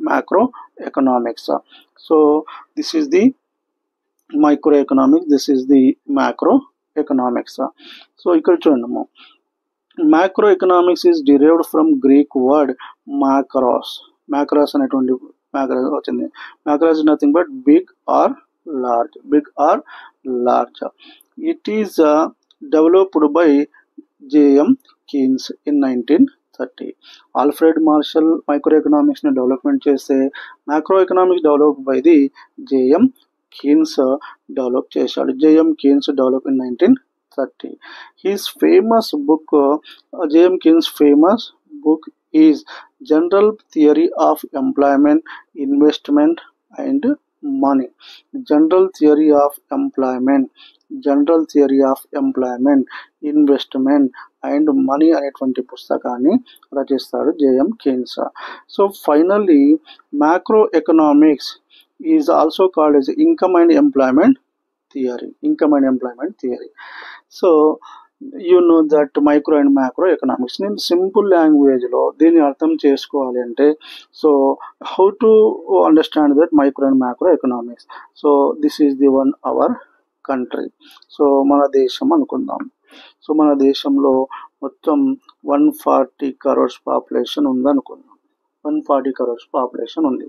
macroeconomics. So this is the microeconomics, this is the macroeconomics. So ఇక్కడ చూడండి, macroeconomics is derived from Greek word macros అనేటువంటి macros వచ్చింది. Macros is nothing but big or large. It is developed by J.M. Keynes in 1930. Alfred martial microeconomics ని development చేస్తే microeconomics developed by the J.M. Keynes develop చేశాడు. J.M. Keynes develop in 1930. His famous book, J.M. Keynes' famous book is General Theory of Employment, Investment and Money. General Theory of Employment, Investment and Money అనేటువంటి పుస్తకాన్ని రచిస్తాడు J.M. Keynes. So finally, macroeconomics is also called as income and employment theory. So you know that micro and macro economics నేను simple language లో దీన్ని అర్థం చేసుకోవాలి అంటే, so how to understand that micro and macro economics. So this is the one our country. So మన దేశం అనుకుందాం. So మన దేశంలో మొత్తం 140 crores పాపులేషన్ ఉంది అనుకుందాం. 140 crores పాపులేషన్ ఉంది.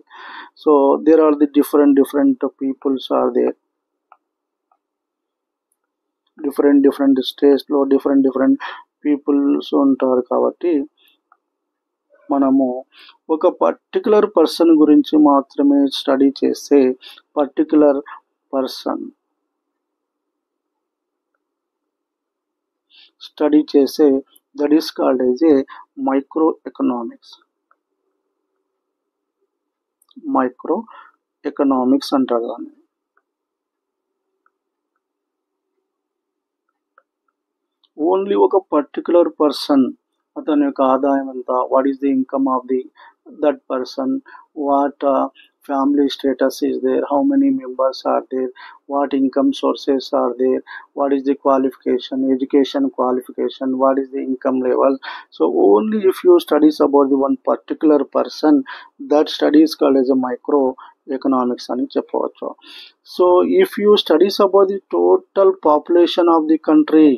So there are the different peoples are there. Different states లో డిఫరెంట్ పీపుల్స్ ఉంటారు. కాబట్టి మనము ఒక పర్టికులర్ పర్సన్ గురించి మాత్రమే స్టడీ చేస్తే that is called as a micro economics అంటారు దాన్ని. ఓన్లీ ఒక పర్టికులర్ పర్సన్, అతని యొక్క ఆదాయం ఎంత, what is the income of that person, what family status is there, how many members are there, what income sources are there, what is the qualification, education qualification, what is the income level. So only if you studies about the one particular person, that studies called as a micro economics అని చెప్పవచ్చు. So if you studies about the total population of the country,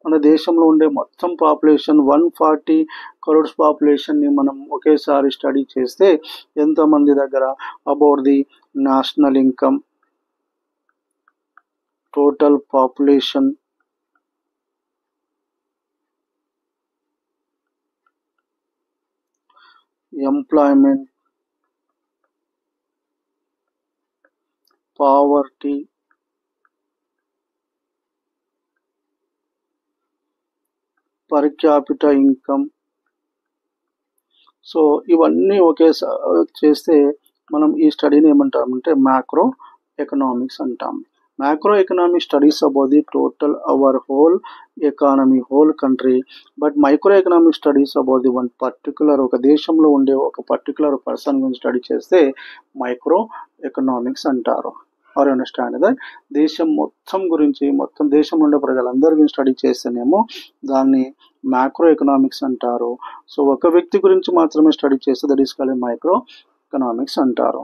మన దేశంలో ఉండే మొత్తం population 140 crores population ని మనం ఒకేసారి study చేస్తే ఎంతమంది దగ్గర about the national income, total population, employment, poverty, per capital income. So ఇవన్నీ ఒకేసారి చేస్తే మనం ఈ స్టడీని ఏమంటామంటే మ్యాక్రో ఎకనామిక్స్ అంటాం. Macro economic studies about the total our whole economy, whole country. But micro economic studies about the one particular, ఒక దేశంలో ఉండే ఒక పర్టికులర్ పర్సన్ గురించి స్టడీ చేస్తే మైక్రో ఎకనామిక్స్ అంటారు. ఆర్ అండర్స్టాండ్ దట్ దేశం మొత్తం గురించి, మొత్తం దేశంలో ఉండే ప్రజలందరి గురించి స్టడీ చేస్తేనేమో దాన్ని మ్యాక్రో ఎకనామిక్స్ అంటారు. సో ఒక వ్యక్తి గురించి మాత్రమే స్టడీ చేస్తే that is called micro economics అంటారు.